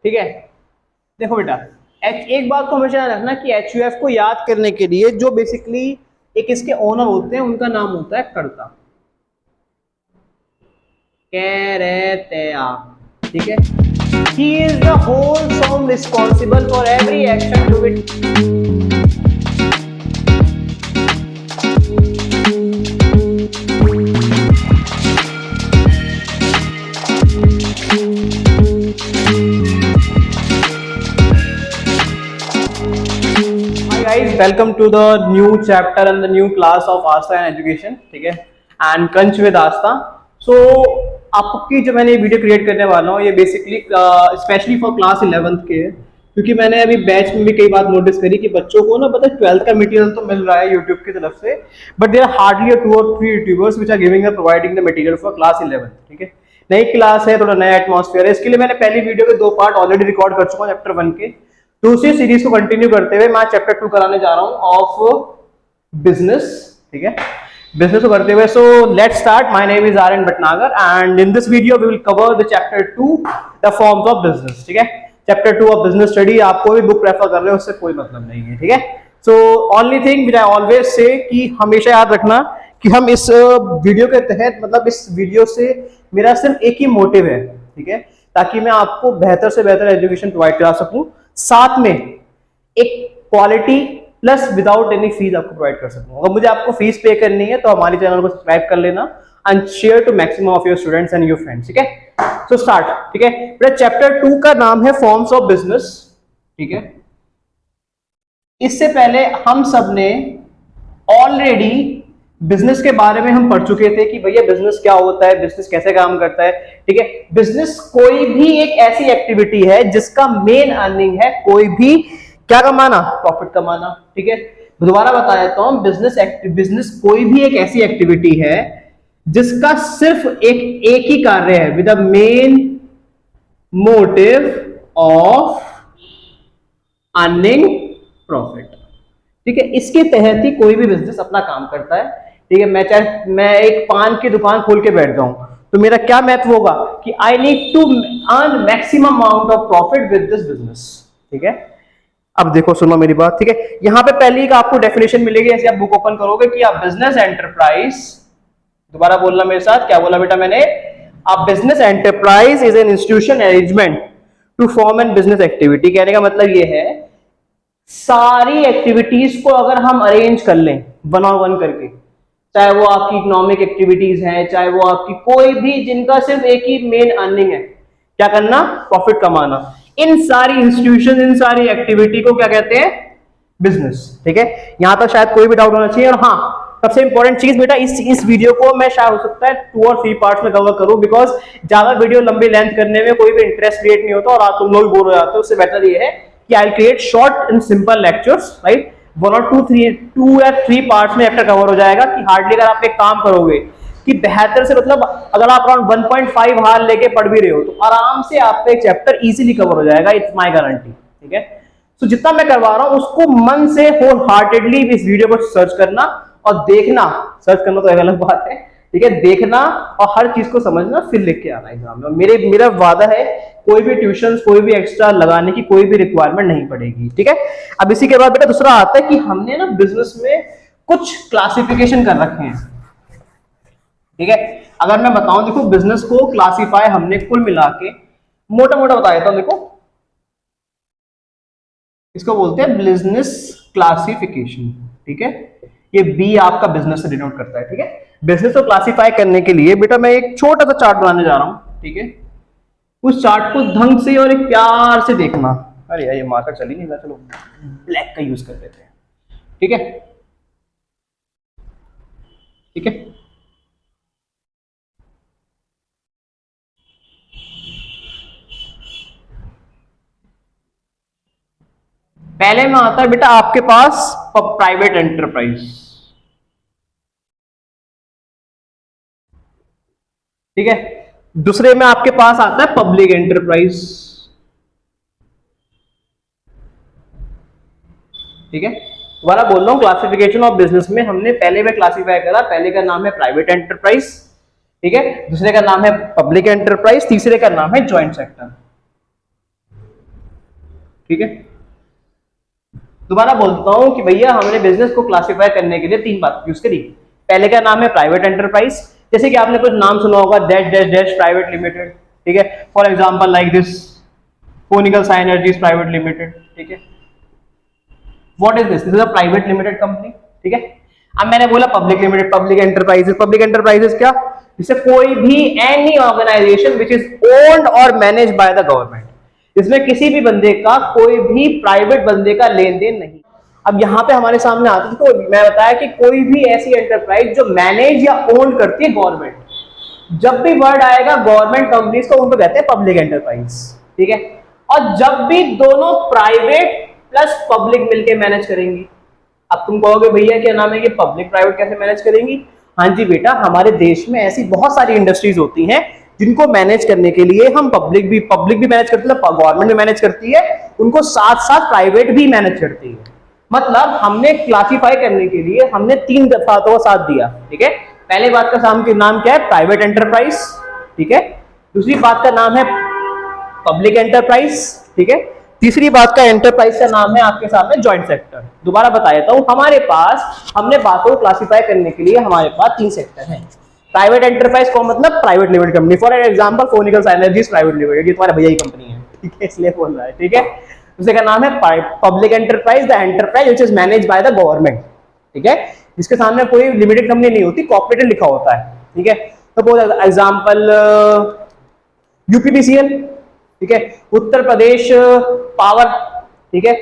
ठीक है। देखो बेटा, एक बात को हमेशा याद रखना कि HUF को याद करने के लिए जो बेसिकली एक इसके ओनर होते हैं उनका नाम होता है कर्ता, कैरेतेया। ठीक है। He is the wholesome responsible for every action to it. Guys, welcome to the new chapter and the new class of Asta and Education. ठीक है, and Crunch with Asta. So आपकी जो मैंने वीडियो क्रिएट करने वाला हूँ ये basically specially for class 11th के है, क्योंकि मैंने अभी बैच में भी कई बात नोटिस करी कि बच्चों को ना पता है 12th का मटेरियल तो मिल रहा है यूट्यूब की तरफ से, but there are hardly 2 or 3 YouTubers which are giving and providing the material for class 11। ठीक है, नई क्लास है, थोड़ा नया एटमॉस्फेयर है, इसके लिए मैंने पहली वीडियो के 2 पार्ट ऑलरेडी रिकॉर्ड कर चुका हूँ चैप्टर 1 के। दूसरी सीरीज को कंटिन्यू करते हुए मैं चैप्टर 2 कराने जा रहा हूं ऑफ बिजनेस। ठीक है, बिजनेस को करते हुए so let's start. My name is Aryan Bhatnagar and in this video we will cover the chapter 2 the forms of business. ठीक है, चैप्टर 2 ऑफ बिजनेस स्टडी। आपको भी बुक रेफर कर रहे हो उससे कोई मतलब नहीं है। ठीक है, so only thing which I always say कि हमेशा याद रखना कि हम इस वीडियो के तहत मतलब इस वीडियो से मेरा सिर्फ एक ही मोटिव है, ठीक है, ताकि मैं आपको बेहतर से बेहतर एजुकेशन प्रोवाइड करा सकूं, साथ में एक quality plus without any fees आपको प्रोवाइड कर सकूं। अगर मुझे आपको फीस पे करनी है तो हमारे चैनल को सब्सक्राइब कर लेना and share to maximum of your students and your friends. ठीक है, सो स्टार्ट। ठीक है बेटा, चैप्टर 2 का नाम है फॉर्म्स ऑफ बिजनेस। ठीक है, इससे पहले हम सब ने ऑलरेडी बिजनेस के बारे में हम पढ़ चुके थे कि भैया बिजनेस क्या होता है, बिजनेस कैसे काम करता है। ठीक है, बिजनेस कोई भी एक ऐसी एक्टिविटी है जिसका मेन अर्निंग है कोई भी क्या कमाना, प्रॉफिट कमाना। ठीक है, दोबारा बताया तो हम बिजनेस कोई भी एक ऐसी एक्टिविटी है जिसका सिर्फ एक ही कार्य है with the main motive of earning profit. ठीक है, इसके तहत ही कोई भी बिजनेस अपना काम करता है। ठीक है, मैं एक पान की दुकान खोल के बैठ जाऊं तो मेरा क्या महत्व होगा कि I need to earn maximum amount of profit with this business. ठीक है, अब देखो सुनो मेरी बात। ठीक है, यहां पे पहली का आपको डेफिनेशन मिलेगी, ऐसे आप बुक ओपन करोगे कि आप बिजनेस एंटरप्राइज, दोबारा बोलना मेरे साथ, क्या बोला बेटा मैंने, a business enterprise is an institution arrangement to form an business activity. कहने का मतलब ये है सारी एक्टिविटीज को अगर हम अरेंज कर लें वन ऑन वन करके, चाहे वो आपकी इकोनॉमिक एक्टिविटीज हैं, चाहे वो आपकी कोई भी जिनका सिर्फ एक ही मेन अर्निंग है, क्या करना, प्रॉफिट कमाना, इन सारी इंस्टीट्यूशन, इन सारी एक्टिविटी को क्या कहते हैं, बिजनेस। ठीक है, यहां तक शायद कोई भी डाउट होना चाहिए। और हाँ, सबसे इंपॉर्टेंट चीज बेटा, इस वीडियो को मैं शायद हो सकता है 2 और 3 पार्ट्स में कवर करूं, बिकॉज ज्यादा वीडियो लंबी लेंथ करने में कोई भी इंटरेस्ट क्रिएट नहीं होता और आप तुम लोग बोर हो जाते हो। उससे बेटर ये है कि I create short and simple lectures, right, 1 और 2 या 3 पार्ट्स में चैप्टर कवर हो जाएगा। कि हार्डली अगर आप एक काम करोगे कि बेहतर से मतलब अगर आप अराउंड 1.5 हार लेके पढ़ भी रहे हो तो आराम से आपका एक चैप्टर इजीली कवर हो जाएगा, इट्स माय गारंटी। ठीक है, तो जितना मैं करवा रहा हूं उसको मन से होल हार्टेडली इस वीडियो पर सर्च करना और देखना, सर्च करना तो एक अलग बात है, ठीक है, देखना और हर चीज को समझना फिर लिख के आना एग्जाम में। मेरा वादा है कोई भी ट्यूशन, कोई भी एक्स्ट्रा लगाने की कोई भी रिक्वायरमेंट नहीं पड़ेगी। ठीक है, अब इसी के बाद बेटा दूसरा आता है कि हमने ना बिजनेस में कुछ क्लासिफिकेशन कर रखे हैं। ठीक है, अगर मैं बताऊं, देखो बिजनेस को क्लासिफाई हमने कुल मिला के मोटा मोटा बता देता हूं। देखो इसको बोलते हैं बिजनेस क्लासिफिकेशन। ठीक है, ये बी आपका बिजनेस से डिनोट करता है। ठीक है, बिजनेस को क्लासिफाई करने के लिए बेटा मैं एक छोटा सा चार्ट बनाने जा रहा हूं। ठीक है, उस चार्ट को ढंग से और एक प्यार से देखना। अरे यार ये मार्कर चल ही नहीं रहा, चलो ब्लैक का यूज कर लेते हैं। ठीक है, ठीक है, पहले में आता है बेटा आपके पास प्राइवेट एंटरप्राइज। ठीक है, दूसरे में आपके पास आता है पब्लिक एंटरप्राइज। ठीक है, दोबारा बोल रहा हूं, क्लासिफिकेशन ऑफ बिजनेस में हमने पहले में क्लासिफाई करा, पहले का नाम है प्राइवेट एंटरप्राइज, ठीक है, दूसरे का नाम है पब्लिक एंटरप्राइज, तीसरे का नाम है ज्वाइंट सेक्टर। ठीक है, दोबारा बोलता हूं कि भैया हमने बिजनेस को क्लासिफाई करने के लिए तीन बात यूज करी। पहले का नाम है प्राइवेट एंटरप्राइज, जैसे कि आपने कुछ नाम सुना होगा, dash dash dash private limited, ठीक है, for example like this phonical synergies private limited, ठीक है। What is this? This is a private limited company, ठीक है। अब मैंने बोला public limited, public enterprises. Public enterprises क्या? जिससे कोई भी any organisation which is owned और मैनेज बाय द गवर्नमेंट, इसमें किसी भी बंदे का, कोई भी प्राइवेट बंदे का लेन देन नहीं। अब यहां पे हमारे सामने आता है, तो मैं बताया कि कोई भी ऐसी एंटरप्राइज जो मैनेज या ओन करती है गवर्नमेंट, जब भी वर्ड आएगा गवर्नमेंट कंपनीज को उनको कहते हैं पब्लिक एंटरप्राइज, ठीक है। और जब भी दोनों प्राइवेट प्लस पब्लिक मिलकर मैनेज करेंगी, अब तुम कहोगे भैया क्या नाम है, ये पब्लिक प्राइवेट कैसे मैनेज करेंगी? हाँ जी बेटा, हमारे देश में ऐसी बहुत सारी इंडस्ट्रीज होती हैं जिनको मैनेज करने के लिए हम पब्लिक भी मैनेज करती है, गवर्नमेंट भी मैनेज करती है, उनको साथ साथ प्राइवेट भी मैनेज करती है। मतलब हमने क्लासिफाई करने के लिए हमने तीन बातों का साथ दिया, ठीक है। पहले बात का नाम क्या है? प्राइवेट एंटरप्राइज, ठीक है। दूसरी बात का नाम है पब्लिक एंटरप्राइज, ठीक है। तीसरी बात का एंटरप्राइज का नाम है आपके सामने जॉइंट सेक्टर। दोबारा बता देता हूं, हमारे पास हमने बातों को क्लासिफाई करने के लिए हमारे पास तीन सेक्टर हैं। प्राइवेट एंटरप्राइज को मतलब private limited company, for example phonical synergies private limited, ये तुम्हारे भैया की कंपनी है, ठीक है, इसलिए बोल रहा है, ठीक है। दूसरे का नाम है public enterprise, the enterprise which is managed by the government, ठीक है, जिसके सामने कोई लिमिटेड कंपनी नहीं होती, कॉर्पोरेटेड लिखा होता है, ठीक है। तो फॉर एग्जांपल यूपीपीसीएल, ठीक है, उत्तर प्रदेश पावर, ठीक है,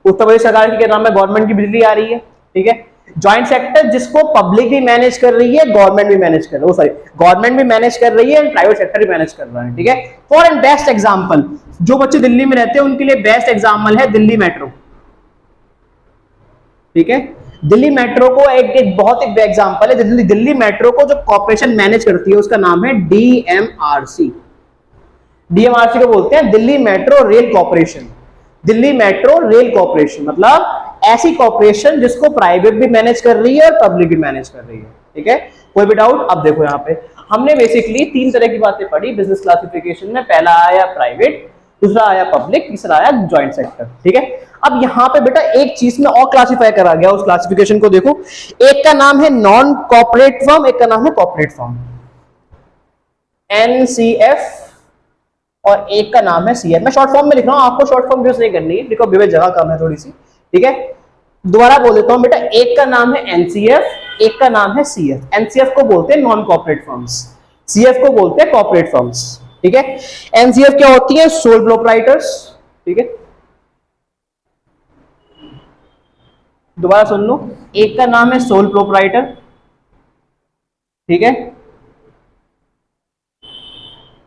उत्तर प्रदेश सरकार के नाम में गवर्नमेंट की बिजली आ रही है, ठीक है। जॉइंट सेक्टर जिसको पब्लिक भी मैनेज कर रही है, गवर्नमेंट भी मैनेज कर रही है, सॉरी गवर्नमेंट भी मैनेज कर रही है एंड प्राइवेट सेक्टर भी मैनेज कर रहा है, ठीक है। फॉर एंड बेस्ट एग्जांपल, जो बच्चे दिल्ली में रहते हैं उनके लिए बेस्ट एग्जांपल है दिल्ली मेट्रो, ठीक है। दिल्ली मेट्रो को एक बहुत ही एग्जांपल है, दिल्ली मेट्रो को जो कॉर्पोरेशन मैनेज करती है उसका नाम है डीएमआरसी। डीएमआरसी को बोलते हैं Delhi metro rail corporation. Delhi metro rail corporation मतलब ऐसी कॉर्पोरेशन जिसको प्राइवेट भी मैनेज कर रही है और पब्लिक भी मैनेज कर रही है, ठीक है। कोई भी डाउट? अब देखो यहाँ पे हमने बेसिकली तीन तरह की बातें पढ़ी बिजनेस क्लासिफिकेशन में। पहला आया प्राइवेट, दूसरा आया पब्लिक, तीसरा आया जॉइंट सेक्टर, ठीक है। अब यहाँ पे बेटा एक चीज में और क्लासिफाई करा गया, उस क्लासिफिकेशन को देखो। एक का नाम है नॉन कॉर्पोरेट फर्म, एक का नाम है कॉर्पोरेट फर्म, एनसीएफ, और एक का नाम है सीएफ। मैं शॉर्ट फॉर्म में लिख रहा हूं, आपको शॉर्ट फॉर्म यूज नहीं करनी है बिकॉज़ बिकॉज़ जगह कम है थोड़ी सी, ठीक है। दोबारा बोल देता हूं बेटा, एक का नाम है एनसीएफ, एक का नाम है सीएफ। एनसीएफ को बोलते हैं नॉन कॉर्पोरेट फर्म्स, सीएफ को बोलते हैं कॉर्पोरेट फर्म्स, ठीक है। एनसीएफ क्या होती है? सोल प्रोप्राइटर्स, ठीक है। दोबारा सुन लो, एक का नाम है सोल प्रोप्राइटर, ठीक है,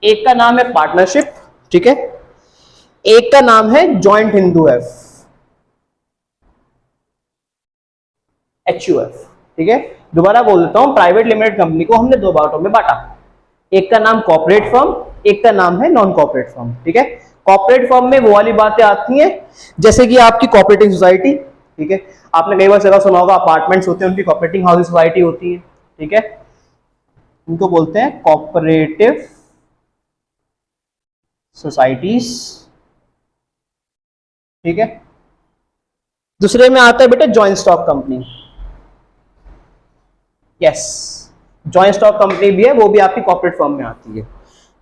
एक का नाम है पार्टनरशिप, ठीक है, एक का नाम है जॉइंट हिंदू एफ, एचयूएफ, ठीक है। दोबारा बोल देता हूं, प्राइवेट लिमिटेड कंपनी को हमने दो बांटों में बांटा, एक का नाम कॉर्पोरेट फर्म, एक का नाम है नॉन कॉर्पोरेट फर्म, ठीक है। कॉर्पोरेट फर्म में वो वाली बातें आती हैं जैसे कि आपकी कॉपरेटिव सोसाइटी, ठीक है, आपने कई बार जगह सुना होगा अपार्टमेंट्स होते हैं, उनकी कॉपरेटिव हाउसिंग सोसाइटी होती है, ठीक है, उनको बोलते हैं कॉपरेटिव सोसाइटीज, ठीक है। दूसरे में आता है बेटा joint stock company, yes, joint stock company भी है, वो भी आपकी कॉर्पोरेट फर्म में आती है,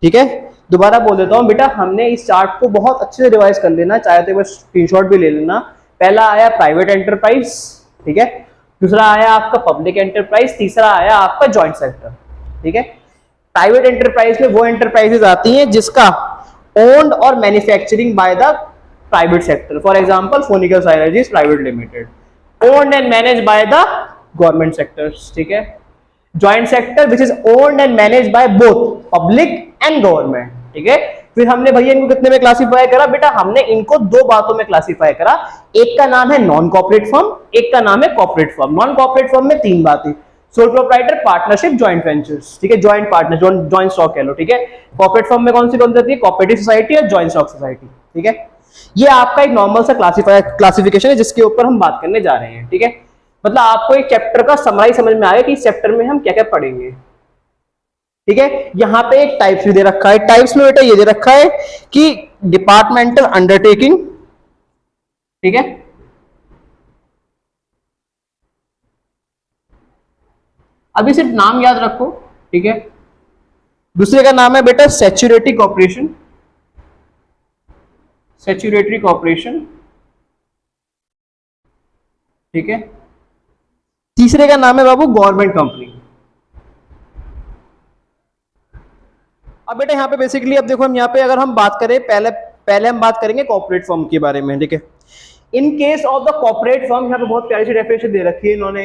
ठीक है। दोबारा बोल देता हूं बेटा, हमने इस चार्ट को बहुत अच्छे से रिवाइज कर लेना, चाहे तो बस स्क्रीनशॉट भी ले लेना। पहला आया प्राइवेट एंटरप्राइज, ठीक है, दूसरा आया आपका पब्लिक एंटरप्राइज, तीसरा आया आपका जॉइंट सेक्टर, ठीक है। प्राइवेट एंटरप्राइज में वो एंटरप्राइजेज आती हैं जिसका ओन्ड और manufacturing by the private sector, for example phonical synergies private limited, owned and managed by the government sectors, ठीक है। Joint sector which is owned and managed by both public and government, ठीक है। फिर हमने भैया इनको कितने में क्लासिफाई करा बेटा? हमने इनको दो बातों में क्लासिफाई करा, एक का नाम है नॉन कॉर्पोरेट फर्म, एक का नाम है corporate firm. Non corporate firm में तीन बातें, sole proprietor, partnership, joint ventures, ठीक है, जॉइंट पार्टनर, जॉइंट स्टॉक कह लो, ठीक है। कॉर्पोरेट फर्म में कौन सी आती है? कॉपरेटिव सोसाइटी और जॉइंट स्टॉक सोसाइटी, ठीक है। ये आपका एक नॉर्मल सा क्लासिफिकेशन है जिसके ऊपर हम बात करने जा रहे हैं, ठीक है। मतलब आपको एक चैप्टर का समराइज समझ में आएगा कि इस चैप्टर में हम क्या क्या पढ़ेंगे, ठीक है। यहां पे एक टाइप्स भी दे रखा है, टाइप्स में बेटा ये दे रखा है कि डिपार्टमेंटल अंडरटेकिंग, ठीक है। अभी सिर्फ नाम याद रखो, ठीक है। दूसरे का नाम है बेटा सेचुरेटरी कॉर्पोरेशन, सेचुरेटरी कॉर्पोरेशन, ठीक है। तीसरे का नाम है बाबू गवर्नमेंट कंपनी। अब बेटा यहाँ पे बेसिकली अब देखो हम यहाँ पे अगर हम बात करें, पहले पहले हम बात करेंगे कॉर्पोरेट फर्म के बारे में, ठीक है। In case of the corporate firm, यहाँ पे बहुत प्यारी सी डेफिनेशन दे रखी है इन्होंने।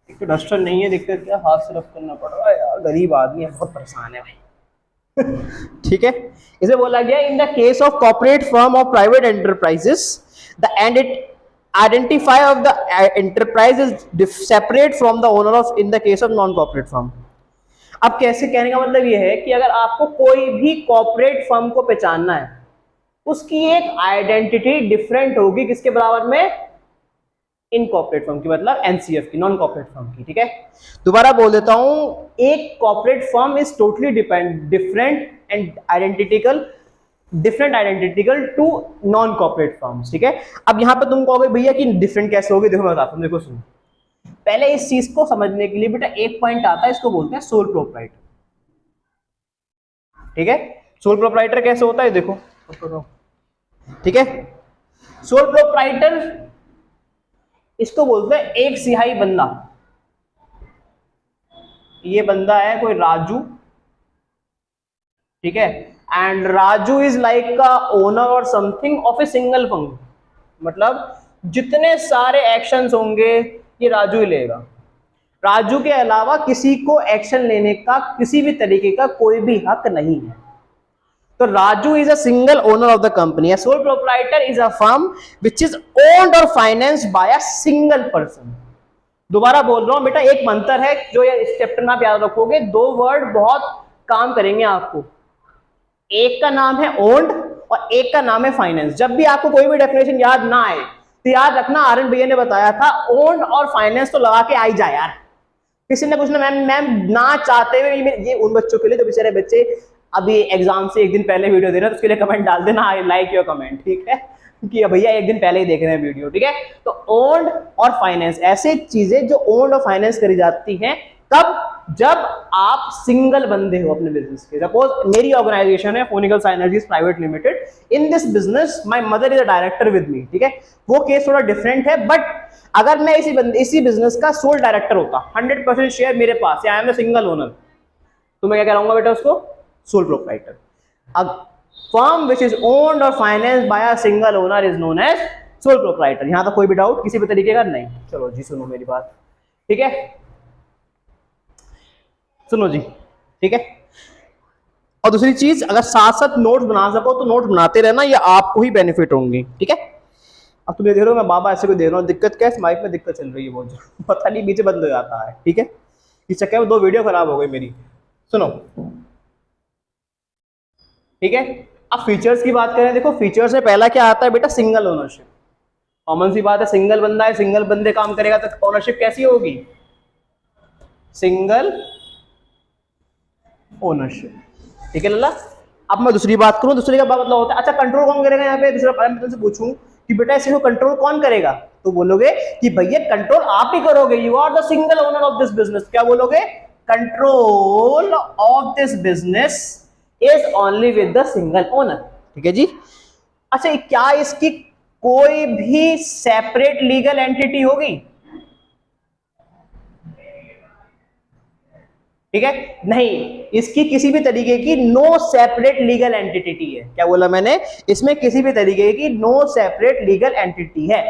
एक तो डस्टर नहीं है, दिक्कत क्या, हाथ से रफ करना पड़ रहा है यार, गरीब आदमी है, बहुत परेशान है भाई। ठीक है। इसे बोला गया in the case of corporate firm of private enterprises the end it identify of the enterprise is separate from the owner of in the case of non corporate firm। अब कैसे, कहने का मतलब ये है कि अगर आपको कोई भी कॉर्पोरेट फर्म को पहचानना है, उसकी एक आइडेंटिटी डिफरेंट होगी किसके बराबर में, इन कॉर्पोरेट फर्म की, मतलब एनसीएफ की, नॉन कॉर्पोरेट फर्म की, ठीक है। दोबारा बोल देता हूं, एक corporate firm is totally different and identical, different identical to non corporate firms, ठीक है। अब यहां पे तुम कहोगे भैया कि डिफरेंट कैसे होगी, देखो मैं बताता हूं, देखो सुनो। पहले इस चीज को समझने के लिए बेटा एक पॉइंट आता है, इसको बोलते हैं सोल प्रोप्राइटर, ठीक है। सोल प्रोप्राइटर कैसे होता है देखो, ठीक है। सोल प्रोप्राइटर इसको बोलते हैं एक सिहाई बंदा। ये बंदा है कोई राजू, ठीक है, एंड राजू इज लाइक का ओनर और something of a single fund, मतलब जितने सारे एक्शंस होंगे ये राजू ही लेगा। राजू के अलावा किसी को एक्शन लेने का किसी भी तरीके का कोई भी हक नहीं है। तो Raju is a single owner of the company. A sole proprietor is a firm which is owned और financed by a single person. दोबारा बोल रहा हूं बेटा, एक मंत्र है जो ये इस चैप्टर में आप याद रखोगे, दो वर्ड बहुत काम करेंगे आपको। एक का नाम है ओन्ड और एक का नाम है फाइनेंस। जब भी आपको कोई भी डेफिनेशन याद ना आए तो याद रखना, आरएन भैया ने बताया था ओन्ड और फाइनेंस तो लगा के आई जाए यार। किसी ने कुछ ना, मैम मैम ना चाहते हुए, ये उन बच्चों के लिए जो बेचारे बच्चे अभी एग्जाम से एक दिन पहले वीडियो दे रहे हैं, तो उसके लिए कमेंट डाल देना, आई लाइक योर कमेंट, ठीक है, कि भैया एक दिन पहले ही देख रहे हैं वीडियो, ठीक है। तो ओन्ड और फाइनेंस ऐसे चीजें जो ओन्ड और फाइनेंस करी जाती हैं, कब, जब आप सिंगल बंदे हो अपने बिजनेस के। सपोज मेरी ऑर्गेनाइजेशन है phonical synergies private limited, in this business my mother is a director with me, ठीक है। वो केस थोड़ा डिफरेंट है, बट अगर मैं इसी बिजनेस का सोल डायरेक्टर होता, 100% शेयर मेरे पास, I am the single owner, तो मैं क्या कहूंगा बेटा उसको, सोल प्रोप्राइटर। अब फर्म विच इज ओन्ड और financed by a single owner is known as sole proprietor. यहां तक कोई भी डाउट किसी भी तरीके का नहीं। चलो जी सुनो मेरी बात, ठीक है, सुनो जी, ठीक है। और दूसरी चीज, अगर साथ साथ नोट्स बना सको तो नोट्स बनाते रहना, ये आपको ही बेनिफिट होंगे, ठीक है। अब तुम ये देख रहे हो मैं बाबा ऐसे को दे रहा हूँ, दिक्कत क्या है, माइक में दिक्कत चल रही है बहुत, पता नहीं बीच बंद हो जाता है, ठीक है। इस चक्कर में 2 वीडियो खराब हो गई मेरी। सुनो, ठीक है। अब फीचर्स की बात करें, देखो फीचर्स में पहला क्या आता है बेटा, सिंगल ओनरशिप। कॉमन सी बात है, सिंगल बंदा है, सिंगल बंदे काम करेगा तो ओनरशिप कैसी होगी, सिंगल ओनरशिप, ठीक है लल्ला। अब मैं दूसरी बात करूं, दूसरे का मतलब होता है, अच्छा कंट्रोल कौन करेगा यहाँ पे, दूसरा मैं तुमसे पूछूं कि बेटा इसे कंट्रोल कौन करेगा, तो बोलोगे कि भैया कंट्रोल आप ही करोगे, you are the single owner of this business. क्या बोलोगे, control of this business is only with the single owner, ठीक है जी। अच्छा क्या इसकी कोई भी सेपरेट लीगल एंटिटी होगी, ठीक है, नहीं, इसकी किसी भी तरीके की नो सेपरेट लीगल एंटिटी है। क्या बोला मैंने, इसमें किसी भी तरीके की नो सेपरेट लीगल एंटिटी है,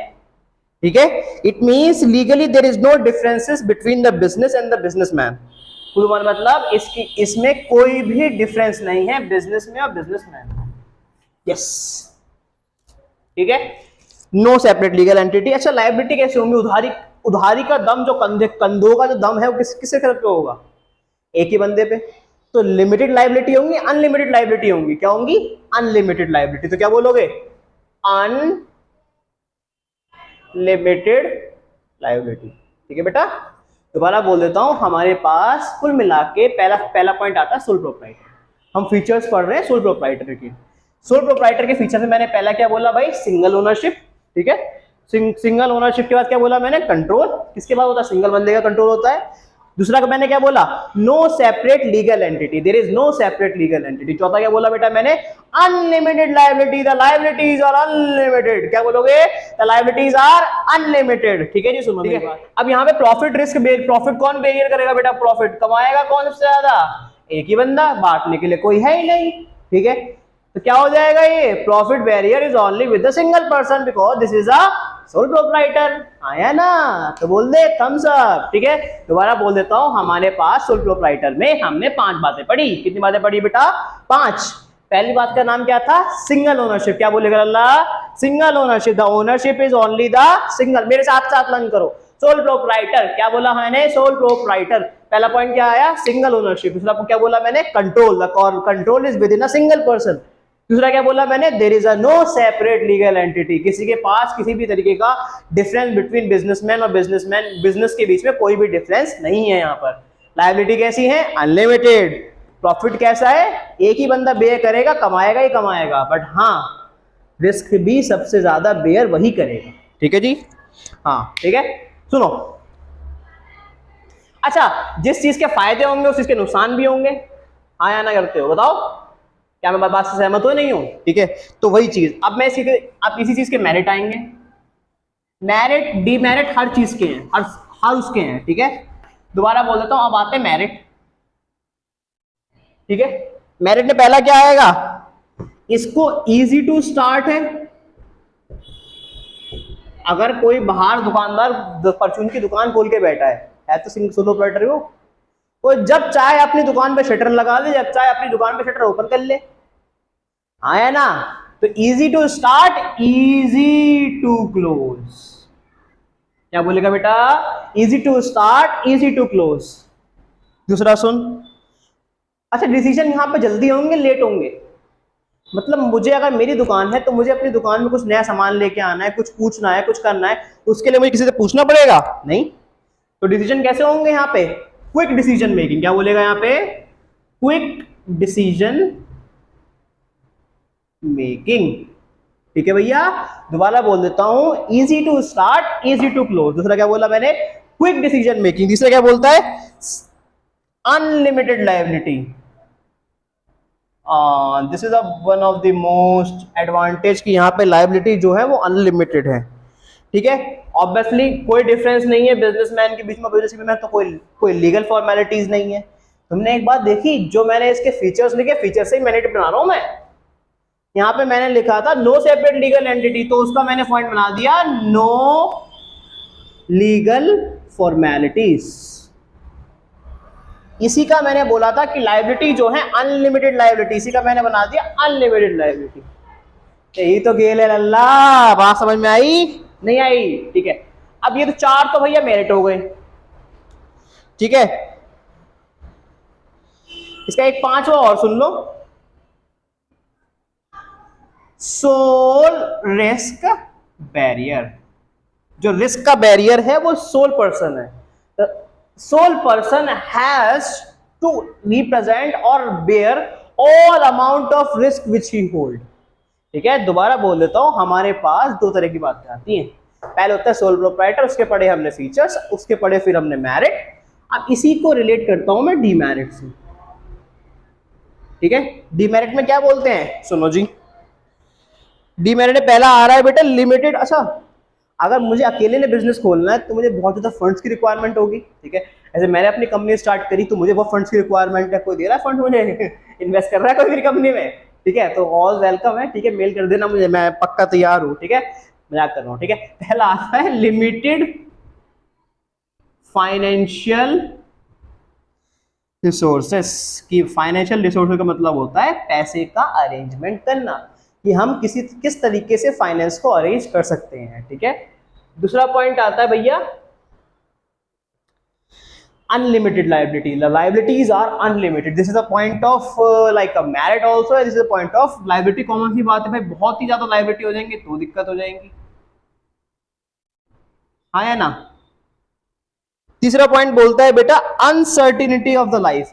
ठीक है। It means legally there is no differences between the business and the businessman. मतलब इसमें कोई भी डिफरेंस नहीं है बिजनेस में और बिजनेसमैन, यस, ठीक है, नो सेपरेट लीगल एंटिटी। अच्छा लायबिलिटी कैसे होंगी, उधारी, उधारी का दम जो कंधों का जो दम है वो किसके सर पे होगा, एक ही बंदे पे। तो लिमिटेड लाइबिलिटी होंगी, अनलिमिटेड लाइबिलिटी होंगी, क्या होंगी, अनलिमिटेड लाइबिलिटी। तो क्या बोलोगे, अनलिमिटेड लाइबिलिटी, ठीक है बेटा। दोबारा बोल देता हूं, हमारे पास कुल मिला के पहला पहला पॉइंट आता है सोल प्रोप्राइटर। हम फीचर्स पढ़ रहे हैं सोल प्रोप्राइटर के। सोल प्रोप्राइटर के फीचर में मैंने पहला क्या बोला भाई, सिंगल ओनरशिप, ठीक है। सिंगल ओनरशिप के बाद क्या बोला मैंने, कंट्रोल। किसके बाद होता है, सिंगल बंदे का कंट्रोल होता है। दूसरा का मैंने क्या बोला, no separate legal entity, there is no separate legal entity. चौथा क्या बोला बेटा मैंने, unlimited liability, the liabilities are unlimited. क्या बोलोगे, द लायबिलिटीज आर अनलिमिटेड, ठीक है जी। सुनो, ठीक है। अब यहाँ पे प्रॉफिट रिस्क, प्रॉफिट कौन बेयर करेगा बेटा, प्रॉफिट कमाएगा कौन सबसे ज्यादा, एक ही बंदा, बांटने के लिए कोई है ही नहीं, ठीक है। तो क्या हो जाएगा ये, profit barrier is only with the single person because this is a sole proprietor. आया ना, तो बोल दे थम्स अप, ठीक है। दोबारा बोल देता हूं, हमारे पास सोल प्रोप्राइटर में हमने 5 बातें पढ़ी। कितनी बातें पढ़ी बेटा, 5। पहली बात का नाम क्या था, सिंगल ओनरशिप। क्या बोलेगा Allah, single ownership, the ownership is only the single. मेरे साथ साथ लर्न करो, सोल प्रोप्राइटर। क्या बोला मैंने, सोल प्रोप्राइटर। पहला पॉइंट क्या आया, सिंगल ओनरशिप। दूसरा क्या बोला मैंने, control, the control is with in a single person. दूसरा क्या बोला मैंने, there is a no separate legal entity, किसी के पास किसी भी तरीके का डिफरेंस बिटवीन बिजनेसमैन और बिजनेसमैन, बिजनेस के बीच में कोई भी डिफरेंस नहीं है यहाँ पर। लायबिलिटी कैसी है, अनलिमिटेड। प्रॉफिट कैसा है, एक ही बंदा बेयर करेगा, कमाएगा ही कमाएगा, बट हाँ रिस्क भी सबसे ज्यादा बेयर वही करेगा, ठीक है जी। हाँ ठीक है, सुनो। अच्छा, जिस चीज के फायदे होंगे उस चीज के नुकसान भी होंगे। हाँ या ना करते हो, बताओ, क्या मैं बात से सहमत हो नहीं हूं, ठीक है। तो वही चीज अब मैं अब इसी चीज के मेरिट आएंगे। मेरिट डीमेरिट हर चीज के हैं, हर उसके हैं, ठीक है। दोबारा बोल देता हूं, अब आते हैं मेरिट, ठीक है। मेरिट में पहला क्या आएगा, इसको इजी टू स्टार्ट है। अगर कोई बाहर दुकानदार परचून की दुकान खोल के बैठा है तो सोलो ऑपरेटर हो, वो जब चाहे अपनी दुकान पे शटर लगा दे, जब चाहे अपनी दुकान पे शटर ओपन कर ले, आया ना। तो easy to start, easy to close. क्या बोलेगा बेटा, easy to start, easy to close. दूसरा सुन, अच्छा डिसीजन यहां पे जल्दी होंगे लेट होंगे, मतलब मुझे अगर मेरी दुकान है तो मुझे अपनी दुकान में कुछ नया सामान लेके आना है, कुछ पूछना है, कुछ करना है, उसके लिए मुझे किसी से पूछना पड़ेगा नहीं। तो डिसीजन कैसे होंगे यहाँ पे, क्विक डिसीजन मेकिंग। क्या बोलेगा यहाँ पे, क्विक डिसीजन मेकिंग, ठीक है भैया। दोबारा बोल देता हूं, easy to start, easy to close. दूसरा क्या बोला मैंने, क्विक डिसीजन मेकिंग। तीसरा क्या बोलता है, unlimited liability. This is one of the most advantage कि यहाँ पे लायबिलिटी जो है वो अनलिमिटेड है, ठीक है। ऑब्वियसली कोई डिफरेंस नहीं है बिजनेसमैन के बीच में, बिजनेस में तो कोई लीगल फॉर्मेलिटीज नहीं है। तुमने एक बात देखी, जो मैंने इसके फीचर्स लिखे, फीचर से ही मैंने बना रहा हूं मैं। यहाँ पे मैंने लिखा था नो सेपरेट लीगल एंटिटी, तो उसका मैंने पॉइंट बना दिया नो लीगल फॉर्मेलिटीज। इसी का मैंने बोला था कि लायबिलिटी जो है अनलिमिटेड लायबिलिटी, इसी का मैंने बना दिया अनलिमिटेड लायबिलिटी। यही तो गेल है अल्लाह, बात समझ में आई नहीं आई, ठीक है। अब ये तो 4 तो भैया मेरिट हो गए, ठीक है। इसका एक 5वां और सुन लो, सोल रिस्क बैरियर। जो रिस्क का बैरियर है वो सोल पर्सन है। Sole person has to represent और bear all amount of risk which he hold, ठीक है। दोबारा बोल देता हूं, हमारे पास 2 तरह की बातें आती हैं। पहले होता है सोल प्रोप्राइटर, उसके पढ़े हमने फीचर्स, उसके पढ़े फिर हमने मेरिट। अब इसी को रिलेट करता हूं मैं डीमेरिट से, ठीक है। डीमेरिट में क्या बोलते हैं, सुनो जी। डीमेरिट में पहला आ रहा है बेटा लिमिटेड। अच्छा, अगर मुझे अकेले ने बिजनेस खोलना है तो मुझे बहुत ज्यादा फंड्स की रिक्वायरमेंट होगी, ठीक है। ऐसे मैंने अपनी कंपनी स्टार्ट करी तो मुझे बहुत फंड्स की रिक्वायरमेंट है, कोई दे रहा है फंड मुझे इन्वेस्ट कर रहा है कोई मेरी कंपनी में, ठीक है। तो ऑल वेलकम है, ठीक है, मेल कर देना मुझे, मैं पक्का तैयार हूं, ठीक है। मजाक कर रहा हूं, ठीक है। पहला आता है लिमिटेड फाइनेंशियल रिसोर्सेस। की फाइनेंशियल रिसोर्सेस का मतलब होता है पैसे का अरेंजमेंट करना, कि हम किस तरीके से फाइनेंस को अरेंज कर सकते हैं, ठीक है। दूसरा पॉइंट आता है भैया unlimited liability. Liabilities are unlimited, this is a point of like a merit also, this is a point of liability. Common सी बात है भाई, बहुत ही ज्यादा लायबिलिटी हो जाएंगे तो दिक्कत हो जाएंगी, हाँ या ना। तीसरा पॉइंट बोलता है बेटा अनसर्टिनिटी ऑफ द लाइफ।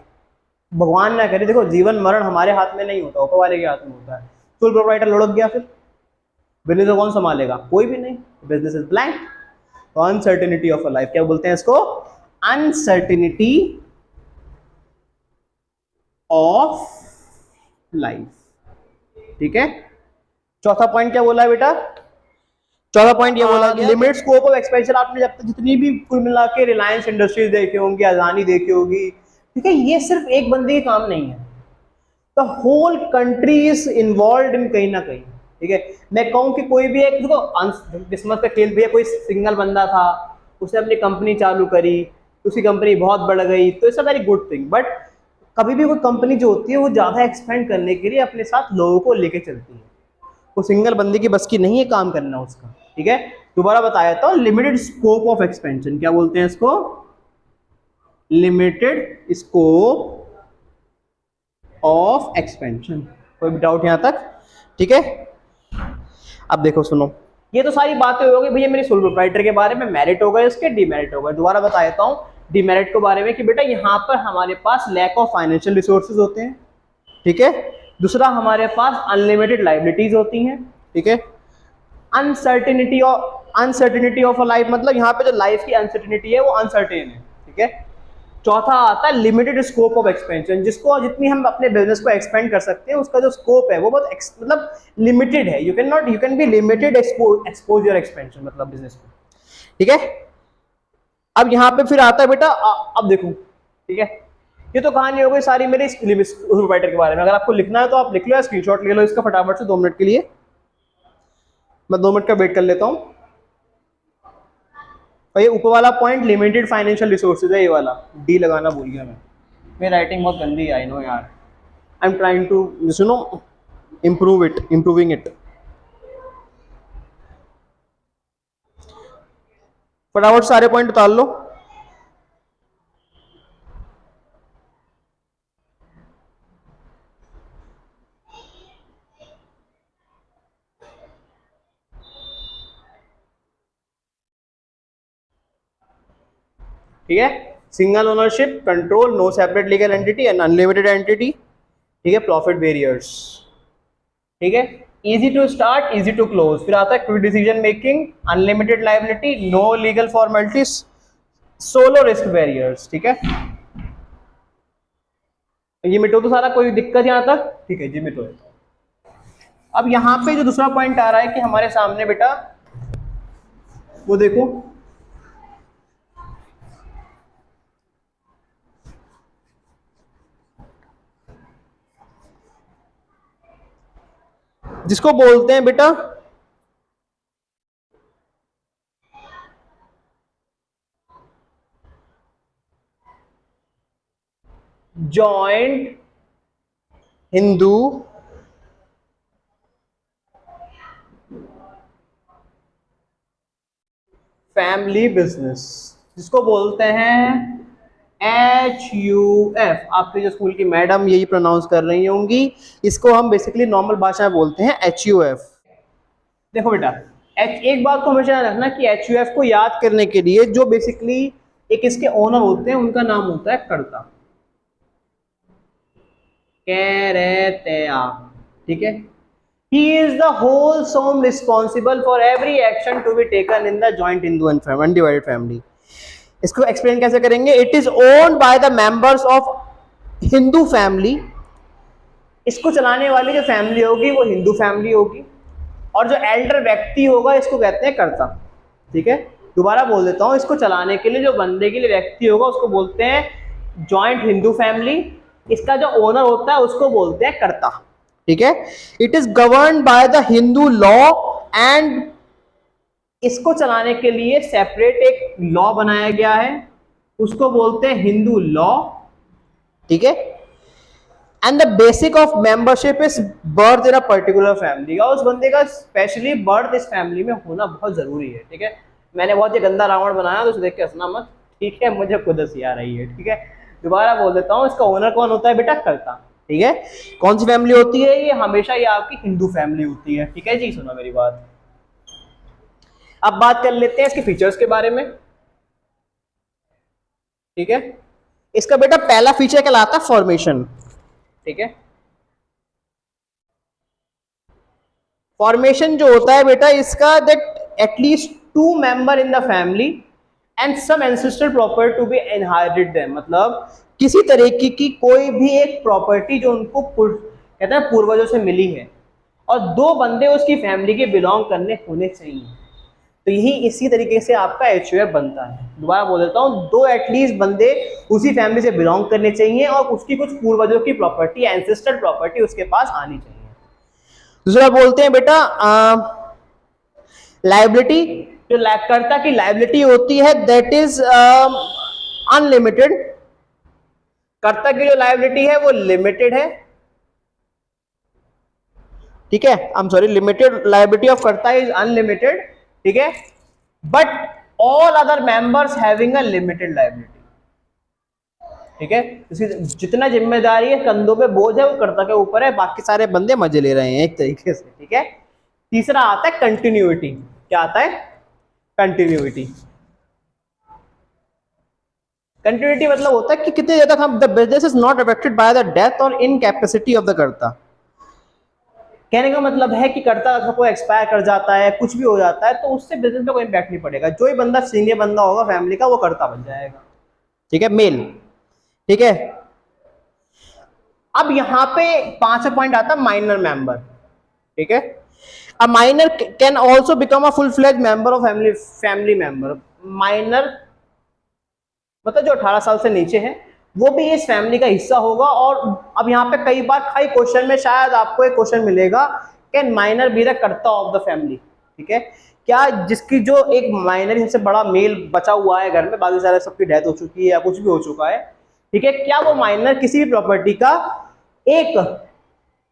भगवान ना करे, देखो जीवन मरण हमारे हाथ में नहीं होता, ऊपर वाले के हाथ में होता है। सोल प्रोप्राइटर लुढ़क गया, फिर बिजनेस को कौन संभालेगा? कोई भी नहीं, बिजनेस इज ब्लैंक। तो अनसर्टिनिटी ऑफ अ लाइफ, क्या बोलते हैं इसको? Uncertainty of life. ठीक है, चौथा पॉइंट क्या बोला है बेटा? चौथा पॉइंट ये बोला कि लिमिट स्कोप ऑफ एक्सपेंशन। आपने जब तक जितनी भी कुल मिला के रिलायंस इंडस्ट्रीज देखे होंगी, अदानी देखी होगी, ठीक है, ये सिर्फ एक बंदे के काम नहीं है, the whole country is involve in कहीं ना कहीं। ठीक है, मैं कहूं कि कोई भी एक, देखो किस्मत का खेल भी है, कोई सिंगल बंदा था, उसने अपनी कंपनी चालू करी, उसकी कंपनी बहुत बढ़ गई, तो it's a very good thing. But कभी भी कोई कंपनी जो होती है वो ज्यादा एक्सपेंड करने के लिए अपने साथ लोगों को लेके चलती है, वो सिंगल बंदे की बस की नहीं है काम करना उसका। ठीक है, दोबारा बताया था, लिमिटेड स्कोप ऑफ एक्सपेंशन, क्या बोलते हैं इसको? Limited scope of expansion. कोई भी डाउट यहां तक? ठीक है, अब देखो सुनो, ये तो सारी बातें हो गई भैया मेरी सोल प्रोप्राइटर के बारे में, मेरिट हो गए इसके, डीमेरिट हो गए। दोबारा बता देता हूं डीमेरिट के बारे में कि बेटा यहाँ पर हमारे पास लैक ऑफ फाइनेंशियल रिसोर्सेज होते हैं। ठीक है, दूसरा हमारे पास अनलिमिटेड लाइबिलिटीज होती हैं। ठीक है, अनसर्टिनिटी ऑफ अ लाइफ, मतलब यहाँ पे जो लाइफ की अनसर्टिनिटी है वो अनसर्टेन है। ठीक है, चौथा आता है लिमिटेड स्कोप ऑफ एक्सपेंशन, जिसको जितनी हम अपने बिजनेस को एक्सपेंड कर सकते हैं उसका जो स्कोप है वो बहुत मतलब लिमिटेड है। You can be limited exposure expansion, मतलब बिजनेस को। ठीक है, अब यहाँ पे फिर आता है बेटा, अब देखो, ठीक है, ये तो कहानी हो गई सारी मेरे प्रोवाइडर के बारे में। अगर आपको लिखना है तो आप लिख लो, स्क्रीनशॉट ले लो इसका फटाफट से 2 मिनट के लिए। मैं 2 मिनट का वेट कर लेता हूं। और ये ऊपर वाला पॉइंट लिमिटेड फाइनेंशियल रिसोर्सेज है, ये वाला डी लगाना भूल गया मैं, मेरी राइटिंग बहुत गंदी है, आई नो यार, आई एम ट्राइंग टू सुनो इम्प्रूविंग इट। फटाफट सारे पॉइंट उतार लो। ठीक है, single ownership, control, no separate legal entity and unlimited entity. ठीक है, प्रॉफिट बैरियर्स। ठीक है, easy to start, easy to close. फिर आता है quick decision making, unlimited liability, no legal formalities, solo risk barriers. ठीक है, ये मिटो तो सारा, कोई दिक्कत यहां तक? ठीक है जी, मिटो। अब यहां पे जो दूसरा पॉइंट आ रहा है कि हमारे सामने बेटा, वो देखो, जिसको बोलते हैं बेटा जॉइंट हिंदू फैमिली बिजनेस, जिसको बोलते हैं HUF। आपके जो स्कूल की मैडम यही प्रोनाउंस कर रही होंगी, इसको हम बेसिकली नॉर्मल भाषा में बोलते हैं HUF। देखो बेटा, एक बात को हमेशा रखना कि HUF को याद करने के लिए जो बेसिकली एक इसके ओनर होते हैं उनका नाम होता है कर्ता, कैरेतेया। ठीक है, he is the wholesome responsible for every action to be taken in the joint Hindu and undivided family। इसको एक्सप्लेन कैसे करेंगे? It is owned by the members of Hindu family. इसको चलाने वाली जो फैमिली होगी वो हिंदू फैमिली होगी, और जो एल्डर व्यक्ति होगा इसको कहते हैं कर्ता। ठीक है, दोबारा बोल देता हूं, इसको चलाने के लिए जो बंदे के लिए व्यक्ति होगा उसको बोलते हैं जॉइंट हिंदू फैमिली, इसका जो ओनर होता है उसको बोलते हैं कर्ता। ठीक है, it is govern by the Hindu law and इसको चलाने के लिए सेपरेट एक लॉ बनाया गया है, उसको बोलते हैं हिंदू लॉ। ठीक है, and the basic of membership is birth in a particular family, और उस बंदे का स्पेशली बर्थ इस फैमिली में होना बहुत जरूरी है। ठीक है, मैंने बहुत ही गंदा रावण बनाया तो उसे देख के हंसना मत। ठीक है, मुझे खुद हंसी आ रही है। ठीक है, दोबारा बोल देता हूँ, इसका ओनर कौन होता है बेटा? कर्ता। ठीक है, कौन सी फैमिली होती है ये? हमेशा ये आपकी हिंदू फैमिली होती है। ठीक है जी, सुनो मेरी बात। अब बात कर लेते हैं इसके फीचर्स के बारे में। ठीक है। इसका बेटा पहला फीचर कहलाता है फॉर्मेशन, ठीक है। फॉर्मेशन जो होता है बेटा इसका, that at least 2 member in the family and some ancestral property to be inherited them, मतलब किसी तरीके की कोई भी एक प्रॉपर्टी जो उनको कहते हैं पूर्वजों से मिली है और 2 बंदे उसकी फैमिली के बिलोंग करने होने चाहिए। तो यही इसी तरीके से आपका HUF बनता है। दोबारा बोल देता हूँ, 2 एटलीस्ट बंदे उसी फैमिली से बिलोंग करने चाहिए और उसकी कुछ पूर्वजों की प्रॉपर्टी, एंसेस्टर प्रॉपर्टी उसके पास आनी चाहिए। दूसरा बोलते हैं बेटा लायबिलिटी। जो कर्ता की लायबिलिटी होती है दैट इज अनलिमिटेड। कर्ता की जो लायबिलिटी है वो लिमिटेड है, ठीक है। I am sorry, limited liability of कर्ता इज अनलिमिटेड, ठीक है। But all other members having a limited liability, ठीक है। जितना जिम्मेदारी है, कंधों पे बोझ है, वो कर्ता के ऊपर है, बाकी सारे बंदे मजे ले रहे हैं एक तरीके से, ठीक है। तीसरा आता है कंटिन्यूटी। क्या आता है? कंटिन्यूटी। कंटिन्यूटी मतलब होता है कि कितने ज्यादा हम the business is not affected by the death और इनकैपेसिटी ऑफ द कर्ता। कहने का मतलब है कि कर्ता अगर कोई एक्सपायर कर जाता है, कुछ भी हो जाता है, तो उससे बिजनेस में कोई इंपैक्ट नहीं पड़ेगा। जो ही बंदा सीनियर बंदा होगा फैमिली का, वो कर्ता बन जाएगा, ठीक है, मेल, ठीक है। अब यहां पे 5वां पॉइंट आता है माइनर मेंबर, ठीक है। A minor can also become a full fledge member of family member. Minor मतलब जो 18 साल से नीचे है, वो भी इस फैमिली का हिस्सा होगा। और अब यहाँ पे कई बार क्वेश्चन में शायद आपको एक क्वेश्चन मिलेगा, कैन माइनर बी द कर्ता ऑफ द फैमिली, ठीक है। क्या जिसकी जो एक माइनर सबसे बड़ा मेल बचा हुआ है घर में, बाकी सारे सबकी डेथ हो चुकी है या कुछ भी हो चुका है, ठीक है, क्या वो माइनर किसी भी प्रॉपर्टी का एक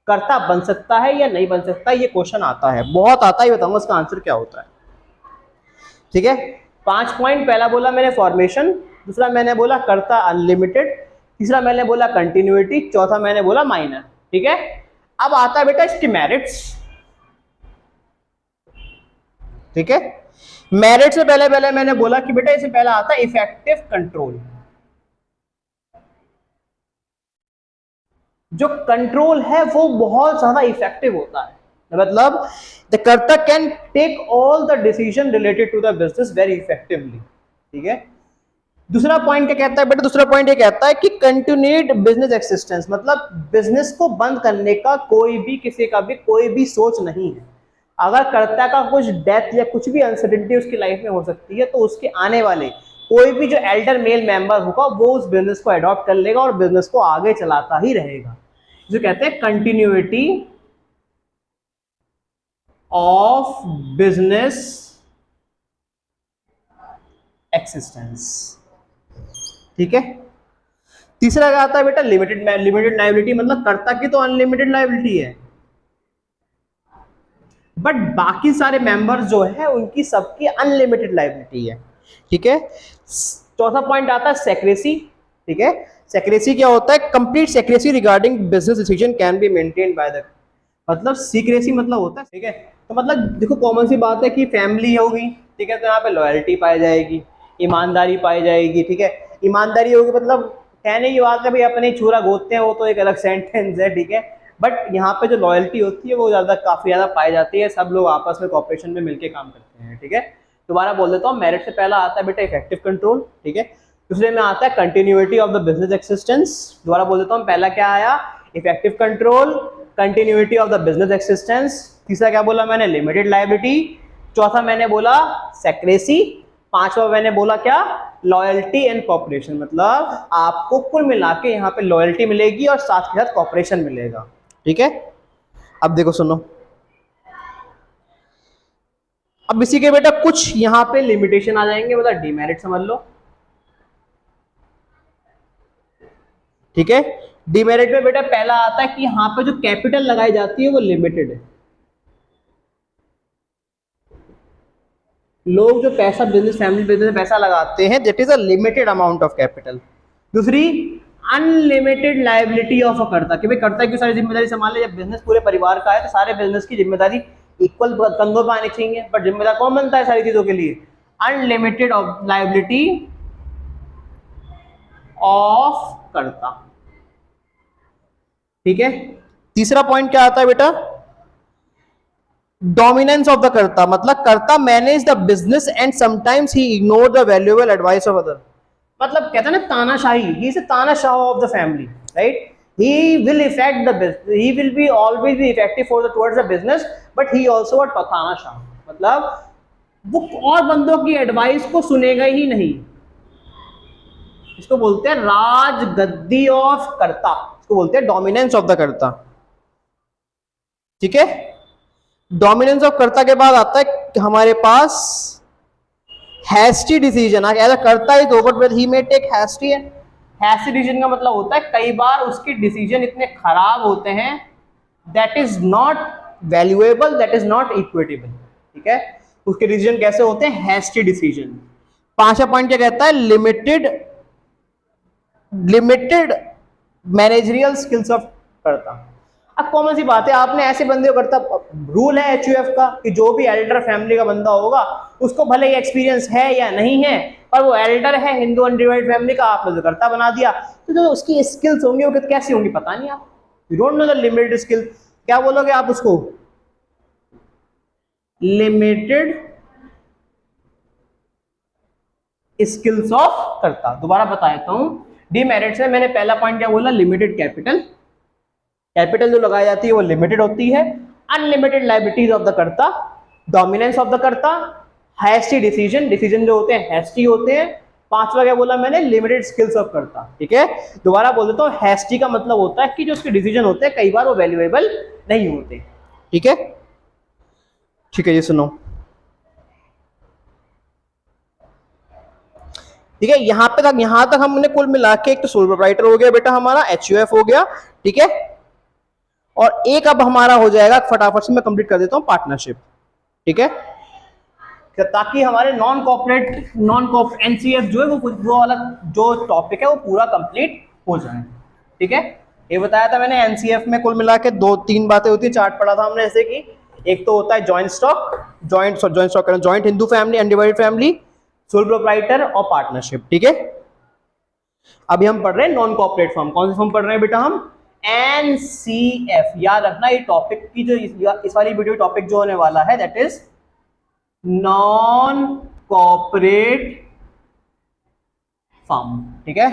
कर्ता बन सकता है या नहीं बन सकता? ये क्वेश्चन आता है, बहुत आता है, बताऊंगा उसका आंसर क्या होता है, ठीक है। 5 पॉइंट। पहला बोला मैंने फॉर्मेशन, दूसरा मैंने बोला कर्ता अनलिमिटेड, तीसरा मैंने बोला कंटिन्यूटी, चौथा मैंने बोला माइनर, ठीक है। अब आता है बेटा इसकी मेरिट्स, ठीक है। मेरिट से पहले पहले मैंने बोला कि बेटा इससे पहला आता है इफेक्टिव कंट्रोल। जो कंट्रोल है वो बहुत ज्यादा इफेक्टिव होता है, मतलब the karta can take all the decision related to the business very effectively, ठीक है। दूसरा पॉइंट क्या कहता है बेटा? दूसरा पॉइंट ये कहता है कि कंटिन्यूड बिजनेस एक्सिस्टेंस, मतलब बिजनेस को बंद करने का कोई भी किसी का भी कोई भी सोच नहीं है। अगर कर्ता का कुछ डेथ या कुछ भी अनसर्टेनिटी उसकी लाइफ में हो सकती है, तो उसके आने वाले कोई भी जो एल्डर मेल मेंबर होगा वो उस बिजनेस को अडॉप्ट कर लेगा और बिजनेस को आगे चलाता ही रहेगा। जो कहते हैं कंटिन्यूटी ऑफ बिजनेस एक्सिस्टेंस, ठीक है। तीसरा क्या आता है बेटा? लिमिटेड लायबिलिटी, मतलब कर्ता की तो अनलिमिटेड लायबिलिटी है, बट बाकी सारे मेंबर्स जो है उनकी सबकी अनलिमिटेड लायबिलिटी है, ठीक है। चौथा पॉइंट आता है सेक्रेसी, ठीक है। सेक्रेसी क्या होता है? Complete secrecy regarding business decision can be maintained by the, मतलब सीक्रेसी मतलब होता है, ठीक है। तो मतलब देखो कॉमन सी बात है कि फैमिली होगी, ठीक है, तो यहाँ पे लॉयल्टी पाई जाएगी, ईमानदारी पाई जाएगी, ठीक है। ईमानदारी होगी मतलब कहने की बात है भाई अपने छुरा गोदते हैं, वो तो एक अलग सेंटेंस है, ठीक है। बट यहाँ पे जो लॉयल्टी होती है वो काफी ज्यादा पाई जाती है, सब लोग आपस में कॉपरेशन में मिलकर काम करते हैं, ठीक है। दोबारा बोल देता हूँ, मेरिट से पहला आता है बेटा इफेक्टिव कंट्रोल, ठीक है। दूसरे में आता है continuity of the business existence. दोबारा बोल देता हूँ, पहला क्या आया? Effective control, continuity of the business existence. तीसरा क्या बोला मैंने? Limited liability. चौथा मैंने बोला सेक्रेसी। पांचवा मैंने बोला क्या? लॉयल्टी एंड कॉपरेशन, मतलब आपको कुल मिला के यहाँ पे लॉयल्टी मिलेगी और साथ के साथ कॉपरेशन मिलेगा, ठीक है। अब देखो सुनो, अब इसी के बेटा कुछ यहाँ पे लिमिटेशन आ जाएंगे, मतलब डीमेरिट समझ लो, ठीक है। डीमेरिट में बेटा पहला आता है कि यहाँ पे जो कैपिटल लगाई जाती है वो लिमिटेड है। लोग जो पैसा बिजनेस, फैमिली बिजनेस में पैसा लगाते हैं, that is a limited amount of capital. दूसरी अनलिमिटेड लायबिलिटी ऑफ अ कर्ता, कि भाई कर्ता की सारी जिम्मेदारी संभाले। जब बिजनेस पूरे परिवार का है तो सारे बिजनेस की जिम्मेदारी इक्वल कंधों पर आनी चाहिए, बट जिम्मेदार कौन बनता है सारी चीजों के लिए? अनलिमिटेड लायबिलिटी ऑफ कर्ता। ठीक है, तीसरा पॉइंट क्या आता है बेटा, डोमिनेंस ऑफ द कर्ता, मतलब कर्ता manage the business and sometimes he ignore the valuable advice of other. मतलब कहता है ना तानाशाही, ही इज अ तानाशाह of the family, right. He will effect the business, he will be always be effective for the towards the business, but he also a तानाशाह, मतलब वो और बंदों की एडवाइस को सुनेगा ही नहीं। इसको बोलते हैं राजगद्दी ऑफ कर्ता, इसको बोलते हैं डोमिनेंस ऑफ द कर्ता। ठीक है, डोमिनेंस ऑफ कर्ता के बाद आता है हमारे पास hasty decision. As a karta is over with he may take hasty है। हैस्टी डिसीजन का मतलब होता है कई बार उसके डिसीजन इतने खराब होते हैं, that is not valuable, that is not equitable. ठीक है, उसके डिसीजन कैसे होते हैं, हैस्टी डिसीजन। पांचवा पॉइंट क्या कहता है, लिमिटेड मैनेजरियल स्किल्स ऑफ करता। अब कॉमन सी बात है, आपने ऐसे बंदे को करता, रूल है एचयूएफ का कि जो भी एल्डर फैमिली का बंदा होगा उसको भले ही एक्सपीरियंस है या नहीं है, पर वो एल्डर है हिंदू अनडिवाइडेड फैमिली का, आपने जो करता बना दिया, तो जो उसकी स्किल्स होंगी वो कैसी होंगी पता नहीं, आप you don't know the limited skill, क्या बोलोगे आप उसको, लिमिटेड स्किल्स ऑफ करता। दोबारा बता देता हूं, डीमेरिट्स में मैंने पहला पॉइंट क्या बोला, लिमिटेड कैपिटल, कैपिटल जो लगाई जाती है वो लिमिटेड होती है, अनलिमिटेड लायबिलिटीज ऑफ द कर्ता, डोमिनेंस ऑफ द कर्ता, हैस्टी डिसीजन, डिसीजन जो होते हैं हैस्टी होते हैं, पांचवा क्या बोला मैंने, लिमिटेड स्किल्स ऑफ करता। ठीक है, दोबारा बोल देता हूं, हैस्टी का मतलब होता है कि जो उसके डिसीजन होते हैं कई बार वो वैल्यूएबल नहीं होते। ठीक है, ठीक है, ये सुनो, ठीक है, यहां तक हमने कुल मिला के एक तो सोल प्रोप्राइटर हो गया बेटा हमारा, एचयूएफ हो गया। ठीक है, और एक अब हमारा हो जाएगा, फटाफट से मैं कंप्लीट कर देता हूं, पार्टनरशिप। ठीक है, ताकि हमारे नॉन एनसीएफ जो है वो वाला जो टॉपिक है वो पूरा कंप्लीट हो जाए। ठीक है, ये बताया था मैंने, एनसीएफ में कुल मिला के 2-3 बातें होती है, चार्ट पढ़ा था हमने, जैसे कि एक तो होता है joint Hindu family, undivided family, sole proprietor और पार्टनरशिप। ठीक है, अभी हम पढ़ रहे हैं नॉन कॉर्पोरेट फर्म। कौन सी फर्म पढ़ रहे हैं बेटा हम, एनसीएफ। याद रखना ये टॉपिक की जो इस वाली वीडियो टॉपिक जो होने वाला है that is non corporate firm. ठीक है,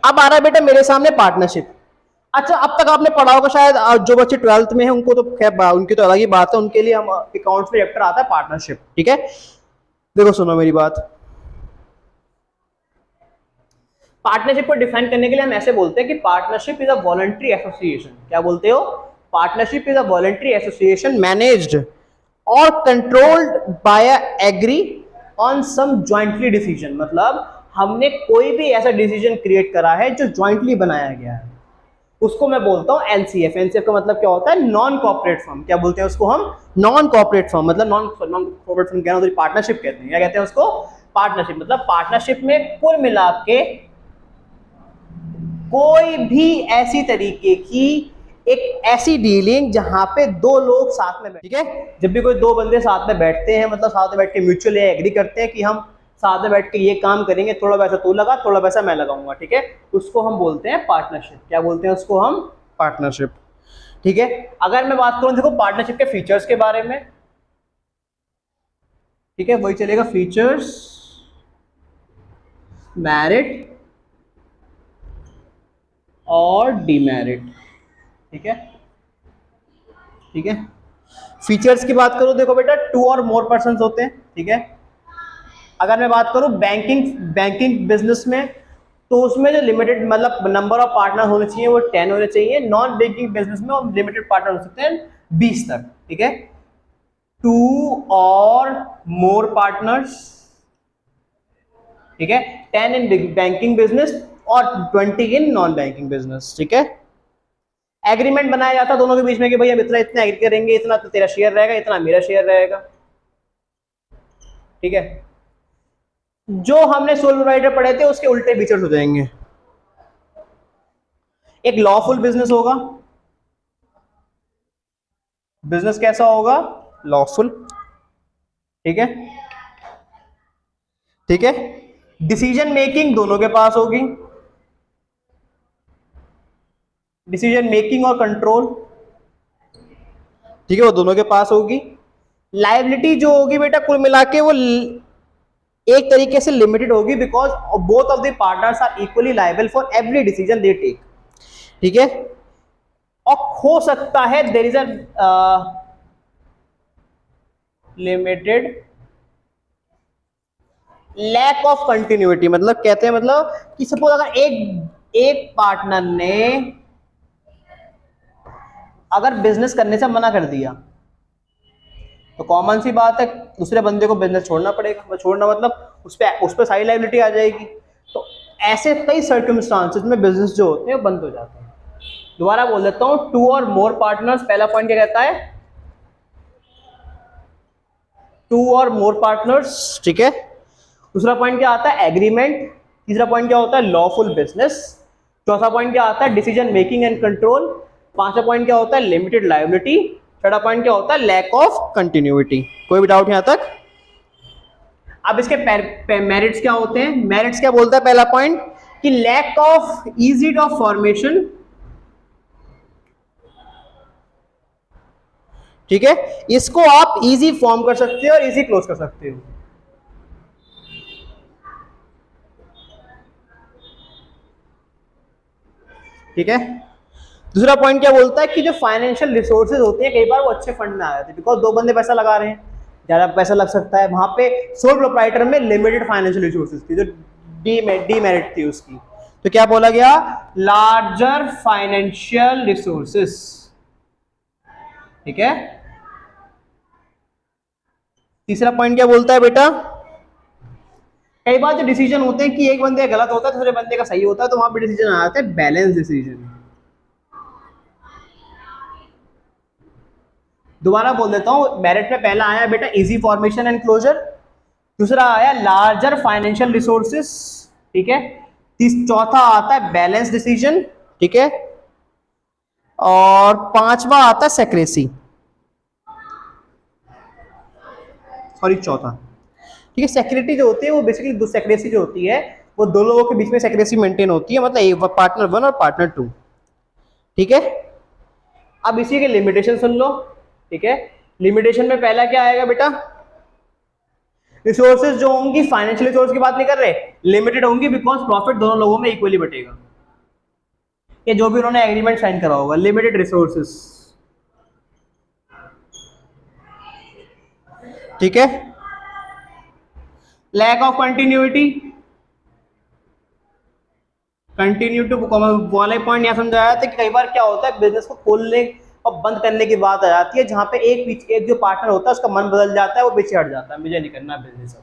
अब आ रहा है बेटा मेरे सामने पार्टनरशिप। अच्छा, अब तक आपने पढ़ा होगा शायद, जो बच्चे 12th में हैं उनको तो खैर उनकी तो अलग ही बात है, उनके लिए हम अकाउंट्स में चैप्टर आता है पार्टनरशिप। ठीक है, देखो सुनो मेरी बात, पार्टनरशिप को डिफाइन करने के लिए हम ऐसे बोलते हैं कि partnership is a voluntary association. क्या बोलते हो, partnership is a voluntary association managed और controlled by agree on some jointly decision. मतलब हमने कोई भी ऐसा डिसीजन क्रिएट करा है जो जॉइंटली बनाया गया है, उसको मैं बोलता हूं एनसीएफ। एनसीएफ का मतलब क्या होता है, नॉन कॉर्पोरेट फर्म। क्या बोलते हैं उसको हम, नॉन कॉर्पोरेट फर्म, मतलब नॉन कॉर्पोरेट फर्म क्या होता है, पार्टनरशिप कहते हैं। क्या कहते हैं उसको, पार्टनरशिप। मतलब पार्टनरशिप में कुल मिला के कोई भी ऐसी तरीके की एक ऐसी डीलिंग जहां पे दो लोग साथ में बैठे। ठीक है, जब भी कोई दो बंदे साथ में बैठते हैं, मतलब साथ में बैठ के म्यूचुअली एग्री करते हैं कि हम साथ में बैठ के ये काम करेंगे, थोड़ा पैसा तू लगा, थोड़ा पैसा मैं लगाऊंगा। ठीक है, उसको हम बोलते हैं पार्टनरशिप। क्या बोलते हैं उसको हम, पार्टनरशिप। ठीक है, अगर मैं बात करूं देखो पार्टनरशिप के फीचर्स के बारे में, ठीक है, वही चलेगा, फीचर्स, मेरिट और डीमेरिट। ठीक है, ठीक है, फीचर्स की बात करूं देखो बेटा, 2 और मोर पर्सन होते हैं। ठीक है, अगर मैं बात करूं बैंकिंग बिजनेस में, तो उसमें जो लिमिटेड मतलब नंबर ऑफ पार्टनर होने चाहिए वो 10 होने चाहिए। नॉन बैंकिंग बिजनेस में लिमिटेड पार्टनर हो सकते हैं 20 तक। ठीक है, 2 और मोर पार्टनर्स। ठीक है, 10 इन बैंकिंग बिजनेस और 20 इन नॉन बैंकिंग बिजनेस। ठीक है, एग्रीमेंट बनाया जाता है दोनों के बीच में कि भाई हम इतना इतना एग्री करेंगे, इतना तो तेरा शेयर रहेगा, इतना मेरा शेयर रहेगा। ठीक है, जो हमने सोल प्रोवाइडर पढ़े थे उसके उल्टे फीचर्स हो जाएंगे। एक लॉफुल बिजनेस होगा, बिजनेस कैसा होगा, लॉफुल। ठीक है, ठीक है, डिसीजन मेकिंग दोनों के पास होगी। डिसीजन मेकिंग और कंट्रोल, ठीक है, वो दोनों के पास होगी। लायबिलिटी जो होगी बेटा कुल मिला के वो एक तरीके से लिमिटेड होगी, because both of the partners are equally liable for every decision they take, ठीक है। और हो सकता है there is a limited lack of continuity, मतलब कहते हैं मतलब कि सपोज अगर एक पार्टनर ने अगर बिजनेस करने से मना कर दिया तो कॉमन सी बात है दूसरे बंदे को बिजनेस छोड़ना पड़ेगा। छोड़ना मतलब उस पर सारी लायबिलिटी आ जाएगी। तो ऐसे कई सर्कमस्टांसेस में बिजनेस जो होते हैं वो बंद हो जाते हैं। दोबारा बोल देता हूं, 2 और मोर पार्टनर्स, पहला पॉइंट क्या कहता है, 2 और मोर पार्टनर्स, ठीक है। दूसरा पॉइंट क्या आता है, एग्रीमेंट। तीसरा पॉइंट क्या होता है, लॉफुल बिजनेस। चौथा पॉइंट क्या आता है, डिसीजन मेकिंग एंड कंट्रोल। पांचवा पॉइंट क्या होता है, लिमिटेड लायबिलिटी। छठा पॉइंट क्या होता है, लैक ऑफ कंटिन्यूटी। कोई भी डाउट यहां तक? अब इसके मेरिट्स क्या होते हैं? मेरिट्स क्या बोलता है पहला पॉइंट कि lack of easy of formation, ठीक है, इसको आप इजी फॉर्म कर सकते हो और इजी क्लोज कर सकते हो, ठीक है। दूसरा पॉइंट क्या बोलता है कि जो फाइनेंशियल रिसोर्सेज होते हैं कई बार वो अच्छे फंड में आ जाते हैं, बिकॉज दो बंदे पैसा लगा रहे हैं, ज्यादा पैसा लग सकता है। वहां पे सोल प्रोप्राइटर में लिमिटेड फाइनेंशियल रिसोर्सेज थी, जो डीमेरिट थी उसकी, तो क्या बोला गया, लार्जर फाइनेंशियल रिसोर्सेज, ठीक है। तीसरा पॉइंट क्या बोलता है बेटा, कई बार जो डिसीजन होते हैं कि एक बंदे का गलत होता है दूसरे बंदे का सही होता है, तो वहां पे डिसीजन आ जाते हैं बैलेंस डिसीजन। दोबारा बोल देता हूं, मेरिट में पहला आया बेटा इजी फॉर्मेशन एंड क्लोजर, दूसरा आया लार्जर फाइनेंशियल रिसोर्सेस, ठीक है। चौथा आता है बैलेंस डिसीजन, ठीक है, और पांचवा आता है सेक्रेसी, सॉरी चौथा, ठीक है। सेक्रेटी जो होती है वो बेसिकली सेक्रेसी जो होती है वो दो लोगों के बीच में सेक्रेसी मेंटेन होती है, मतलब पार्टनर 1 और पार्टनर 2, ठीक है। अब इसी के लिमिटेशन सुन लो, ठीक है। लिमिटेशन में पहला क्या आएगा बेटा, रिसोर्सेज जो होंगी, फाइनेंशियल रिसोर्स की बात नहीं कर रहे, लिमिटेड होंगी, बिकॉज प्रॉफिट दोनों लोगों में इक्वली बटेगा, ये जो भी उन्होंने एग्रीमेंट साइन करा होगा। लिमिटेड रिसोर्सेज, ठीक है। लैक ऑफ कंटिन्यूटी, कंटिन्यूटी वाला पॉइंट यहां समझाया था कि कई बार क्या होता है बिजनेस को खोलने और बंद करने की बात आ जाती है, जहां पे एक जो पार्टनर होता है उसका मन बदल जाता है, वो पीछे हट जाता है, मुझे नहीं करना बिजनेस,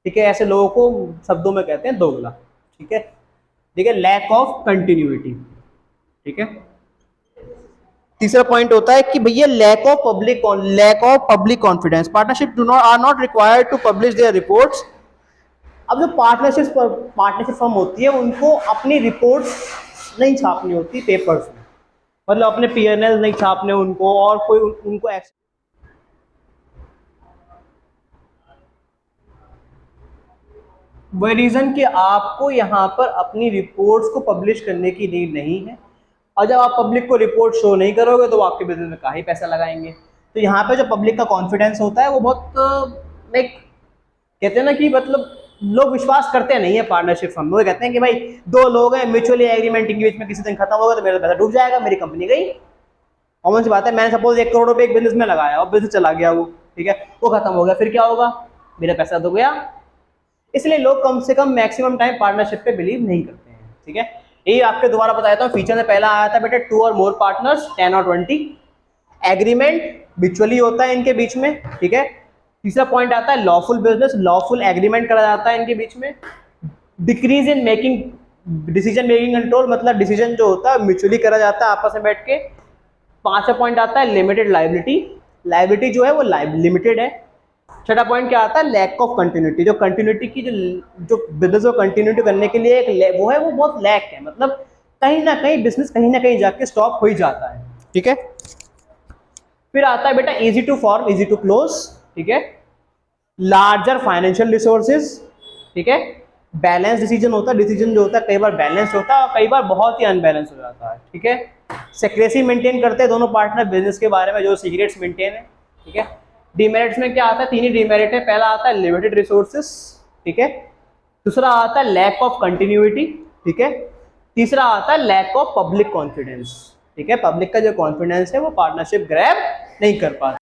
ठीक है। ऐसे लोगों को शब्दों में कहते हैं दोगला, ठीक है, ठीक है। लैक ऑफ कंटिन्यूटी, ठीक है। तीसरा पॉइंट होता है कि भैया lack of public confidence, partnership do not are not required to publish their reports. अब जो पार्टनरशिप फर्म होती है उनको अपनी रिपोर्ट्स नहीं छापनी होती पेपर्स में, मतलब अपने P&L नहीं छापने उनको, और कोई उनको वही रीजन कि आपको यहाँ पर अपनी रिपोर्ट्स को पब्लिश करने की नीड नहीं है, और जब आप पब्लिक को रिपोर्ट शो नहीं करोगे तो वो आपके बिजनेस में काहे पैसा लगाएंगे। तो यहाँ पे जो पब्लिक का कॉन्फिडेंस होता है वो बहुत लाइक कहते हैं ना कि मतलब लोग विश्वास करते नहीं है पार्टनरशिप फर्म में। वो कहते हैं कि भाई दो लोग हैं, म्यूचुअली एग्रीमेंट के बीच में किसी दिन खत्म होगा तो मेरा पैसा डूब जाएगा, मेरी कंपनी गई। कॉमन सी बात है, मैंने सपोज 1 करोड़ रुपए एक बिजनेस में लगाया और बिजनेस चला गया वो, ठीक है, वो खत्म हो गया, फिर क्या होगा, मेरा पैसा तो गया। इसलिए लोग कम से कम मैक्सिमम टाइम पार्टनरशिप पे बिलीव नहीं करते हैं, ठीक है। यही आपके दोबारा बताया था, फीचर में पहला आया था बेटा 2 और मोर पार्टनर्स, 10 और 20। एग्रीमेंट म्यूचुअली होता है इनके बीच में, ठीक है। तीसरा पॉइंट आता है लॉफुल बिजनेस, लॉफुल एग्रीमेंट करा जाता है इनके बीच में। Decrease in decision making control, मतलब डिसीजन जो होता है म्यूचुअली करा जाता है आपस में बैठ के। पांचवा पॉइंट आता है लिमिटेड लायबिलिटी, लायबिलिटी जो है वो लिमिटेड है। छठा पॉइंट क्या आता है, लैक ऑफ कंटिन्यूटी, जो कंटिन्यूटी की जो बिजनेस को कंटिन्यूटी करने के लिए एक वो है वो बहुत लैक है, मतलब कहीं ना कहीं बिजनेस कहीं ना कहीं जाके स्टॉप हो ही जाता है, ठीक है। फिर आता है बेटा easy to form easy to close, ठीक है। लार्जर फाइनेंशियल रिसोर्सेज, ठीक है। बैलेंस डिसीजन होता है, डिसीजन जो होता है कई बार बैलेंस होता है और कई बार बहुत ही अनबैलेंस हो जाता है, ठीक है। सेक्रेसी मेंटेन करते हैं दोनों पार्टनर बिजनेस के बारे में, जो सीक्रेट्स मेंटेन है, ठीक है। डिमेरिट्स में क्या आता है, तीन ही डिमेरिट है। पहला आता है लिमिटेड रिसोर्सेस, ठीक है। दूसरा आता है लैक ऑफ कंटिन्यूटी, ठीक है। तीसरा आता है लैक ऑफ पब्लिक कॉन्फिडेंस, ठीक है। पब्लिक का जो कॉन्फिडेंस है वो पार्टनरशिप ग्रैब नहीं कर पाता।